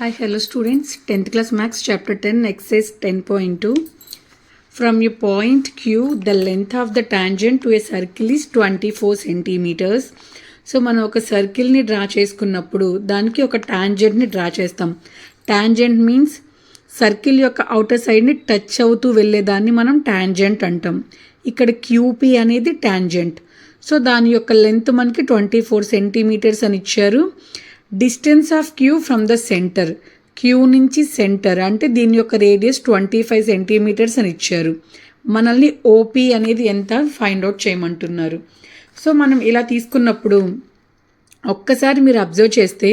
Hi, hello students. 10th class Maths chapter 10 exercise 10.2. From a point Q, the length of the tangent to a circle is 24 centimeters. So మనం ఒక సర్కిల్ని draw చేసుకున్నప్పుడు దానికి ఒక టాంజెంట్ని draw చేస్తాం. Tangent means circle యొక్క outer సైడ్ని touch అవుతూ వెళ్ళేదాన్ని మనం టాంజెంట్ అంటాం. ఇక్కడ క్యూపీ అనేది టాంజెంట్. సో దాని యొక్క లెంత్ మనకి 24 సెంటీమీటర్స్ అని ఇచ్చారు. Distance of Q from the centre, Q నుంచి సెంటర్ అంటే దీని యొక్క రేడియస్ 25 సెంటీమీటర్స్ అని ఇచ్చారు. మనల్ని ఓపీ అనేది ఎంత ఫైండ్ అవుట్ చేయమంటున్నారు. సో మనం ఇలా తీసుకున్నప్పుడు ఒక్కసారి మీరు అబ్జర్వ్ చేస్తే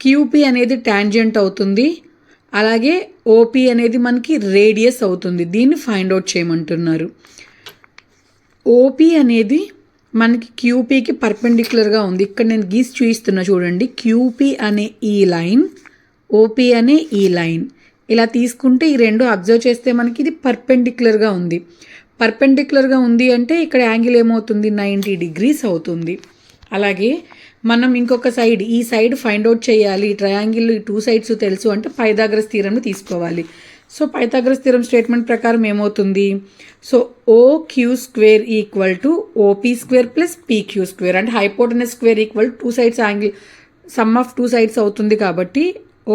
క్యూపీ అనేది టాంజెంట్ అవుతుంది, అలాగే ఓపీ అనేది మనకి రేడియస్ అవుతుంది. దీన్ని ఫైండ్ అవుట్ చేయమంటున్నారు. ఓపీ అనేది మనకి క్యూపీకి పర్పెండిక్యులర్గా ఉంది. ఇక్కడ నేను గీసి చూపిస్తున్నా చూడండి. క్యూపీ అనే ఈ లైన్, ఓపీ అనే ఈ లైన్ ఇలా తీసుకుంటే ఈ రెండు అబ్జర్వ్ చేస్తే మనకి ఇది పర్పెండిక్యులర్గా ఉంది. పర్పెండిక్యులర్గా ఉంది అంటే ఇక్కడ యాంగిల్ ఏమవుతుంది, 90 డిగ్రీస్ అవుతుంది. అలాగే మనం ఇంకొక సైడ్, ఈ సైడ్ ఫైండ్ అవుట్ చేయాలి. ట్రయాంగిల్ 2 సైడ్స్ తెలుసు అంటే పైథాగరస్ థీరంని తీసుకోవాలి. సో పైథాగరస్ థీరం స్టేట్మెంట్ ప్రకారం ఏమవుతుంది, so OQ square equal to OP square plus PQ square అంటే hypotenuse square equal 2 sides angle sum of 2 sides అవుతుంది. కాబట్టి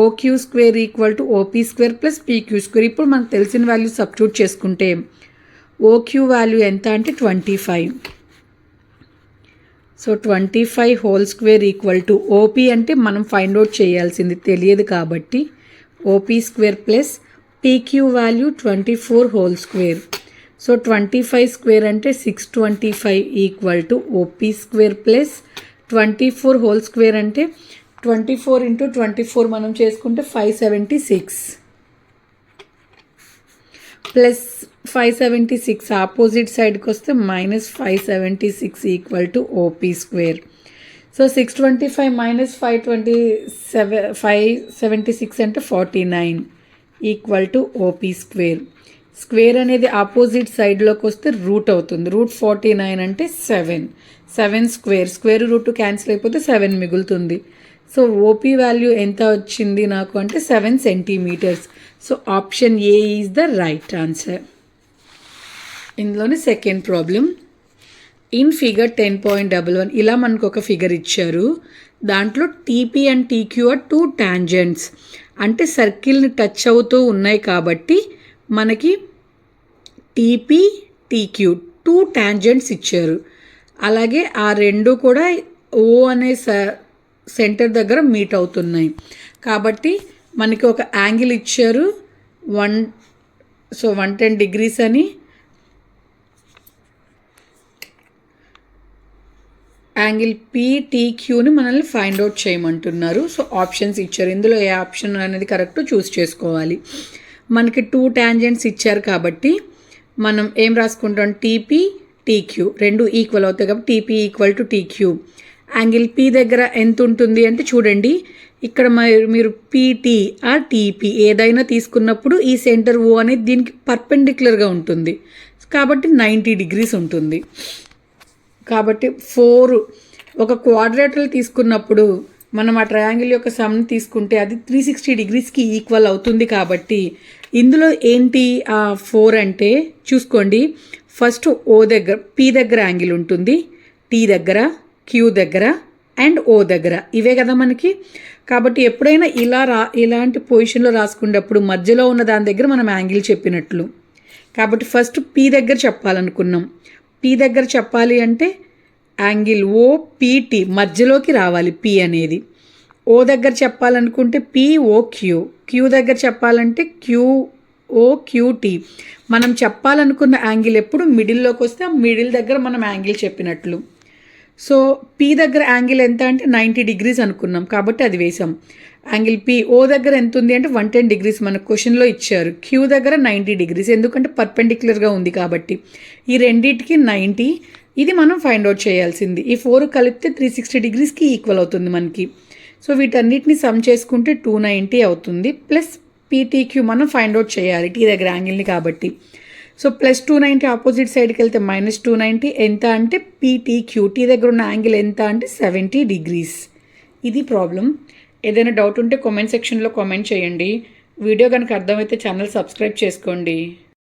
OQ square equal to OP square plus PQ square. ఇప్పుడు మనకు తెలిసిన value substitute చేసుకుంటే OQ value ఎంత అంటే 25. So 25 whole square equal to OP అంటే మనం ఫైండ్ అవుట్ చేయాల్సింది తెలియదు కాబట్టి OP square plus PQ value 24 whole square. So 25 square అంటే 625 equal to OP square plus 24 whole square అంటే 24 ఇంటూ 24 మనం చేసుకుంటే 576 ప్లస్ 576 ఆపోజిట్ సైడ్కి వస్తే minus 576 equal to OP square. So 625 minus 576 అంటే 49 equal to OP square. Square అనేది opposite సైడ్లోకి వస్తే route అవుతుంది. రూట్ 49 అంటే 7 స్క్వేర్, స్క్వేర్ రూట్ క్యాన్సిల్ అయిపోతే 7 మిగులుతుంది. సో ఓపీ వాల్యూ ఎంత వచ్చింది నాకు అంటే 7 centimetres. So option A is the right answer. ఇందులోని సెకండ్ ప్రాబ్లం, ఇన్ ఫిగర్ 10.11 ఇలా మనకు ఒక ఫిగర్ ఇచ్చారు. దాంట్లో TP and TQ are 2 tangents అంటే సర్కిల్ని టచ్ అవుతూ ఉన్నాయి కాబట్టి మనకి టీపీ టీక్యూ 2 టాంజెంట్స్ ఇచ్చారు. అలాగే ఆ రెండు కూడా ఓ అనే సెంటర్ దగ్గర మీట్ అవుతున్నాయి కాబట్టి మనకి ఒక యాంగిల్ ఇచ్చారు 110 డిగ్రీస్ అని. యాంగిల్ పీటీక్యూని మనల్ని ఫైండ్ అవుట్ చేయమంటున్నారు. సో ఆప్షన్స్ ఇచ్చారు. ఇందులో ఏ ఆప్షన్ అనేది కరెక్ట్ చూస్ చేసుకోవాలి. మనకి 2 టాంజెంట్స్ ఇచ్చారు కాబట్టి మనం ఏం రాసుకుంటాం, టీపీ టీక్యూ రెండు ఈక్వల్ అవుతాయి కాబట్టి TP equal to TQ. Angle P దగ్గర ఎంత ఉంటుంది అంటే చూడండి, ఇక్కడ మీరు పీటీ ఆర్ టీపీ ఏదైనా తీసుకున్నప్పుడు ఈ సెంటర్ ఓ అనేది దీనికి పర్పెండిక్యులర్గా ఉంటుంది కాబట్టి 90 డిగ్రీస్ ఉంటుంది. కాబట్టి 4 ఒక క్వాడ్రేటర్ తీసుకున్నప్పుడు మనం ఆ ట్రయాంగిల్ యొక్క సమ్ తీసుకుంటే అది 360 డిగ్రీస్కి ఈక్వల్ అవుతుంది. కాబట్టి ఇందులో ఏంటి ఆ 4 అంటే చూసుకోండి, ఫస్ట్ ఓ దగ్గర పీ దగ్గర యాంగిల్ ఉంటుంది, టీ దగ్గర, క్యూ దగ్గర అండ్ ఓ దగ్గర, ఇవే కదా మనకి. కాబట్టి ఎప్పుడైనా ఇలాంటి పొజిషన్లో రాసుకునేటప్పుడు మధ్యలో ఉన్న దాని దగ్గర మనం యాంగిల్ చెప్పినట్లు. కాబట్టి ఫస్ట్ పీ దగ్గర చెప్పాలనుకున్నాం. పీ దగ్గర చెప్పాలి అంటే యాంగిల్ ఓ పీటీ మధ్యలోకి రావాలి పీ అనేది. ఓ దగ్గర చెప్పాలనుకుంటే పిఓ క్యూ, క్యూ దగ్గర చెప్పాలంటే క్యూఓ క్యూటీ. మనం చెప్పాలనుకున్న యాంగిల్ ఎప్పుడు మిడిల్లోకి వస్తే ఆ మిడిల్ దగ్గర మనం యాంగిల్ చెప్పినట్లు. సో పీ దగ్గర యాంగిల్ ఎంత అంటే 90 డిగ్రీస్ అనుకున్నాం కాబట్టి అది వేసాం. యాంగిల్ పీ ఓ దగ్గర ఎంత ఉంది అంటే 110 డిగ్రీస్ మనకు క్వశ్చన్లో ఇచ్చారు. క్యూ దగ్గర 90 డిగ్రీస్ ఎందుకంటే పర్పెండిక్యులర్గా ఉంది కాబట్టి. ఈ రెండింటికి 90, ఇది మనం ఫైండ్ అవుట్ చేయాల్సింది. ఈ 4 కలిపితే 360 డిగ్రీస్కి ఈక్వల్ అవుతుంది మనకి. సో వీటన్నిటిని సమ్ చేసుకుంటే 290 అవుతుంది. ప్లస్ పీటీక్యూ మనం ఫైండ్ అవుట్ చేయాలి టీ దగ్గర యాంగిల్ని కాబట్టి. సో ప్లస్ 290 ఆపోజిట్ సైడ్కి వెళ్తే మైనస్ 290 ఎంత అంటే పీటీక్యూ టీ దగ్గర ఉన్న యాంగిల్ ఎంత అంటే 70 డిగ్రీస్. ఇది ప్రాబ్లం. ఏదైనా డౌట్ ఉంటే కామెంట్ సెక్షన్లో కామెంట్ చేయండి. వీడియో కనుక అర్థమైతే ఛానల్ సబ్స్క్రైబ్ చేసుకోండి.